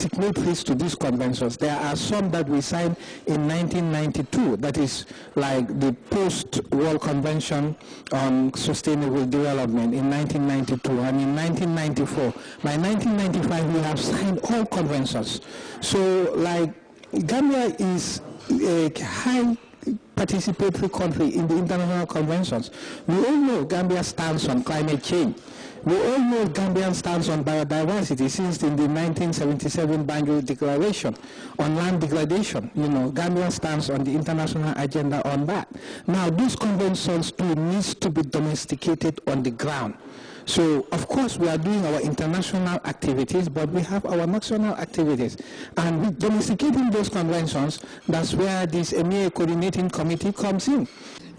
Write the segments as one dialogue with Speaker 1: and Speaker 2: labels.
Speaker 1: signatories to these conventions. There are some that we signed in 1992, that is like the post-World Convention on Sustainable Development in 1992, and in 1994. By 1995, we have signed all conventions. So, like, Gambia is a high participatory country in the international conventions. We all know Gambia stands on climate change. We all know Gambian stands on biodiversity since in the 1977 Banjul Declaration on land degradation. You know, Gambia stands on the international agenda on that. Now, these conventions too needs to be domesticated on the ground. So, of course, we are doing our international activities, but we have our national activities. And with domesticating those conventions, that's where this EMEA Coordinating Committee comes in.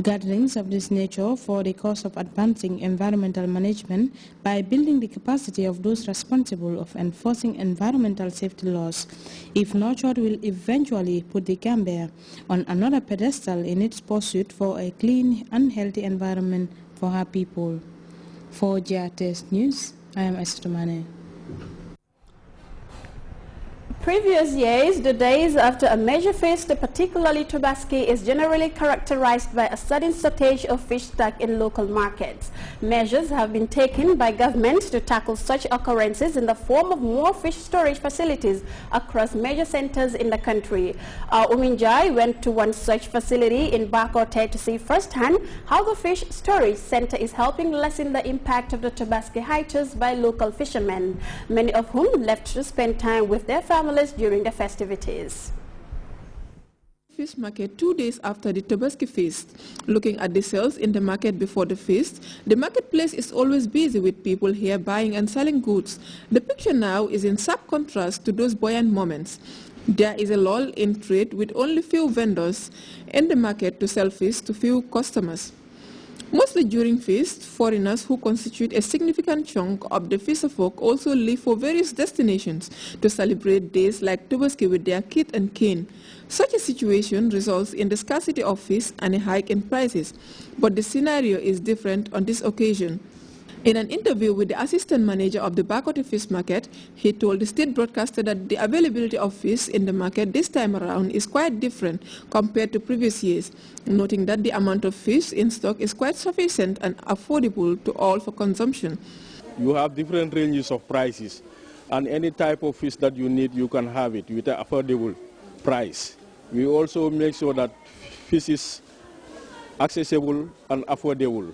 Speaker 2: Gatherings of this nature for the cause of advancing environmental management by building the capacity of those responsible of enforcing environmental safety laws, if nurtured, will eventually put the Gambia on another pedestal in its pursuit for a clean and healthy environment for her people. For Grts News, I am Estomane.
Speaker 3: Previous years, the days after a major feast, particularly Tobaski, is generally characterized by a sudden shortage of fish stock in local markets. Measures have been taken by government to tackle such occurrences in the form of more fish storage facilities across major centers in the country. Uminjai went to one such facility in Bakote to see firsthand how the fish storage center is helping lessen the impact of the Tobaski hiatus by local fishermen, many of whom left to spend time with their families during the festivities.
Speaker 4: Fish market 2 days after the Tobaski feast. Looking at the sales in the market before the feast, the marketplace is always busy with people here buying and selling goods. The picture now is in sharp contrast to those buoyant moments. There is a lull in trade with only few vendors in the market to sell fish to few customers. Mostly during feast, foreigners who constitute a significant chunk of the fisherfolk also leave for various destinations to celebrate days like Tobaski with their kith and kin. Such a situation results in the scarcity of fish and a hike in prices, but the scenario is different on this occasion. In an interview with the assistant manager of the Bakote Fish Market, he told the state broadcaster that the availability of fish in the market this time around is quite different compared to previous years, noting that the amount of fish in stock is quite sufficient and affordable to all for consumption.
Speaker 5: You have different ranges of prices, and any type of fish that you need, you can have it with an affordable price. We also make sure that fish is accessible and affordable,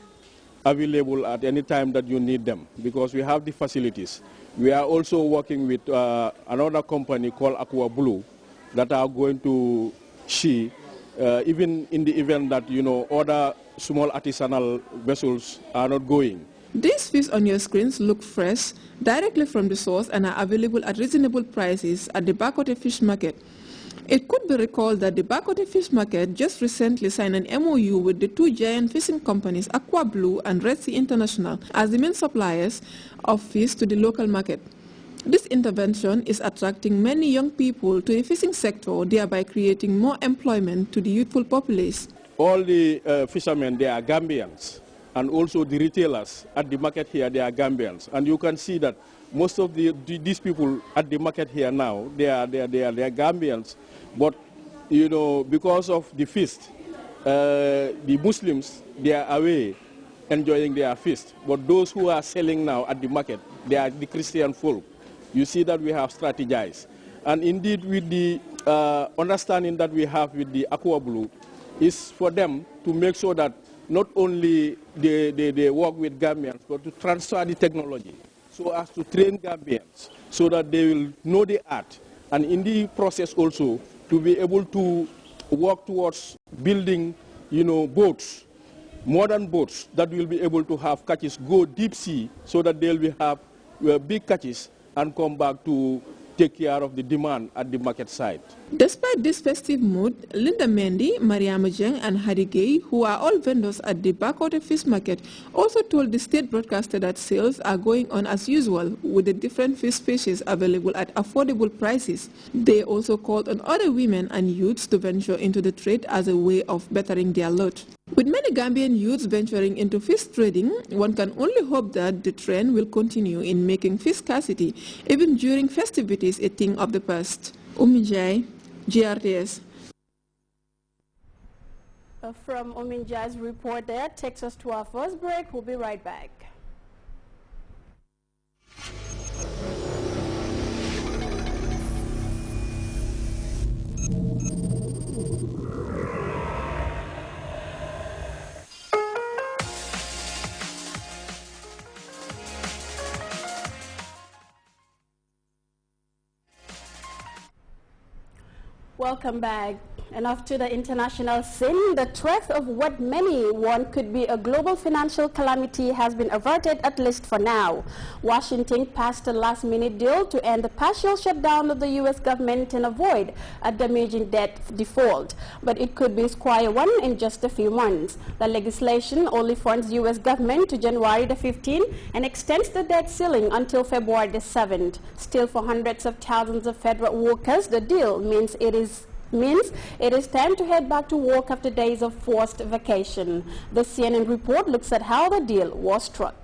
Speaker 5: available at any time that you need them, because we have the facilities. We are also working with another company called Aqua Blue that are going to see, even in the event that, you know, other small artisanal vessels are not going.
Speaker 4: These fish on your screens look fresh, directly from the source, and are available at reasonable prices at the Bakote Fish Market. It could be recalled that the Bakote Fish Market just recently signed an MOU with the two giant fishing companies, Aqua Blue and Red Sea International, as the main suppliers of fish to the local market. This intervention is attracting many young people to the fishing sector, thereby creating more employment to the youthful populace.
Speaker 5: All the fishermen, they are Gambians, and also the retailers at the market here, they are Gambians. And you can see that most of these people at the market here now, they are Gambians. But, you know, because of the feast, the Muslims, they are away enjoying their feast. But those who are selling now at the market, they are the Christian folk. You see that we have strategized. And indeed, with the understanding that we have with the Aqua Blue, is for them to make sure that not only they work with Gambians, but to transfer the technology, so as to train Gambians, so that they will know the art. And in the process also, to be able to work towards building, you know, boats, modern boats that will be able to have catches, go deep sea, so that they'll have big catches and come back to take care of the demand at the market side.
Speaker 4: Despite this festive mood, Linda Mendy, Mariama Jeng and Hadi Gay, who are all vendors at the Bakote Fish Market, also told the state broadcaster that sales are going on as usual with the different fish species available at affordable prices. They also called on other women and youths to venture into the trade as a way of bettering their lot. With many Gambian youths venturing into fish trading, one can only hope that the trend will continue in making fish scarcity, even during festivities, a thing of the past. Uminjai, GRTS.
Speaker 3: From Uminjai's report there takes us to our first break. We'll be right back. Welcome back. And off to the international scene, the threat of what many want could be a global financial calamity has been averted, at least for now. Washington passed a last-minute deal to end the partial shutdown of the U.S. government and avoid a damaging debt default. But it could be square one in just a few months. The legislation only funds U.S. government to January the 15th and extends the debt ceiling until February the 7th. Still, for hundreds of thousands of federal workers, the deal means it is time to head back to work after days of forced vacation. The CNN report looks at how the deal was struck.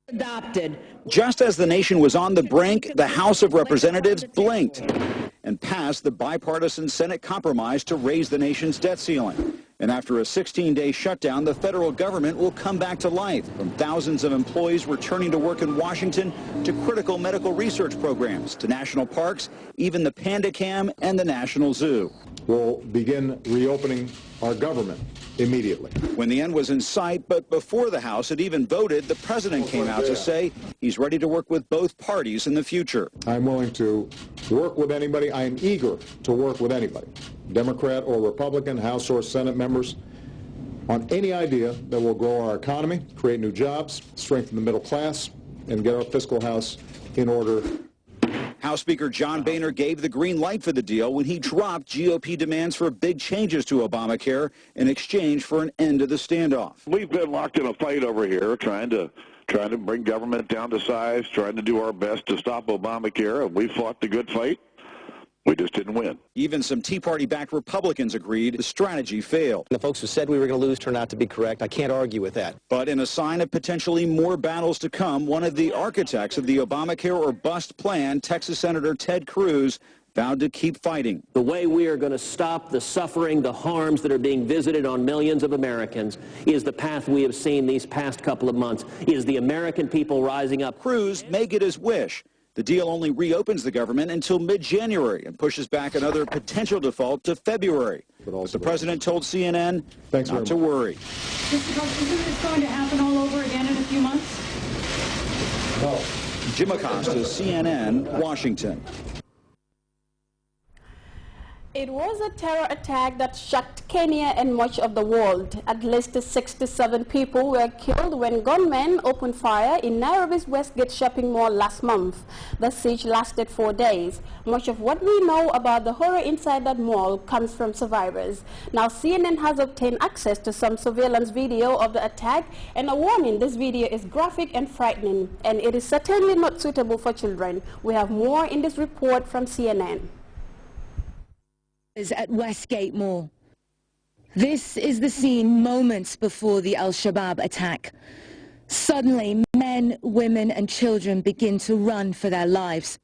Speaker 6: Adopted. Just as the nation was on the brink, the House of Representatives blinked and passed the bipartisan Senate compromise to raise the nation's debt ceiling. And after a 16-day shutdown, the federal government will come back to life, from thousands of employees returning to work in Washington to critical medical research programs to national parks, even the Panda Cam and the National Zoo.
Speaker 7: We'll begin reopening our government immediately.
Speaker 6: When the end was in sight, but before the House had even voted, the president came out to say he's ready to work with both parties in the future.
Speaker 7: I'm willing to work with anybody. I am eager to work with anybody, Democrat or Republican, House or Senate members, on any idea that will grow our economy, create new jobs, strengthen the middle class, and get our fiscal house in order.
Speaker 6: House Speaker John Boehner gave the green light for the deal when he dropped GOP demands for big changes to Obamacare in exchange for an end to the standoff.
Speaker 8: We've been locked in a fight over here trying to bring government down to size, trying to do our best to stop Obamacare, and we fought the good fight. We just didn't win.
Speaker 6: Even some Tea Party-backed Republicans agreed the strategy failed.
Speaker 9: The folks who said we were going to lose turned out to be correct. I can't argue with that.
Speaker 6: But in a sign of potentially more battles to come, one of the architects of the Obamacare or bust plan, Texas Senator Ted Cruz, vowed to keep fighting.
Speaker 10: The way we are going to stop the suffering, the harms that are being visited on millions of Americans is the path we have seen these past couple of months, is the American people rising up.
Speaker 6: Cruz may get his wish. The deal only reopens the government until mid-January and pushes back another potential default to February. But the president told CNN not to worry.
Speaker 11: Mr. President, isn't this going to happen all over again in a few months?
Speaker 7: No.
Speaker 6: Jim Acosta, CNN, Washington.
Speaker 3: It was a terror attack that shocked Kenya and much of the world. At least 67 people were killed when gunmen opened fire in Nairobi's Westgate shopping mall last month. The siege lasted 4 days. Much of what we know about the horror inside that mall comes from survivors. Now, CNN has obtained access to some surveillance video of the attack, and a warning: this video is graphic and frightening, and it is certainly not suitable for children. We have more in this report from CNN.
Speaker 12: At Westgate Mall. This is the scene moments before the Al-Shabaab attack. Suddenly, men, women and children begin to run for their lives.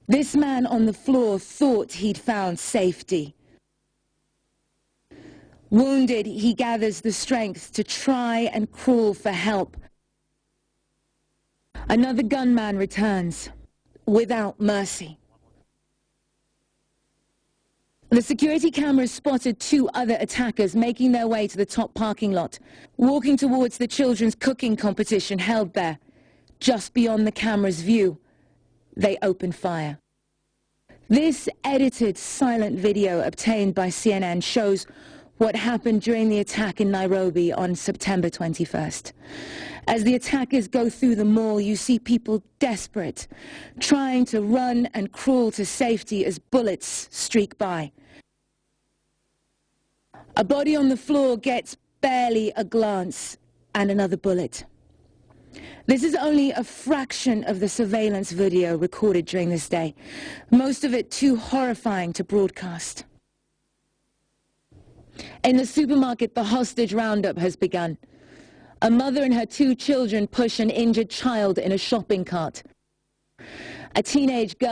Speaker 12: This man on the floor thought he'd found safety. Wounded, he gathers the strength to try and crawl for help. Another gunman returns, without mercy. The security cameras spotted 2 other attackers making their way to the top parking lot, walking towards the children's cooking competition held there. Just beyond the camera's view, they opened fire. This edited silent video obtained by CNN shows what happened during the attack in Nairobi on September 21st. As the attackers go through the mall, you see people desperate, trying to run and crawl to safety as bullets streak by. A body on the floor gets barely a glance, and another bullet. This is only a fraction of the surveillance video recorded during this day, most of it too horrifying to broadcast. In the supermarket, the hostage roundup has begun. A mother and her 2 children push an injured child in a shopping cart. A teenage girl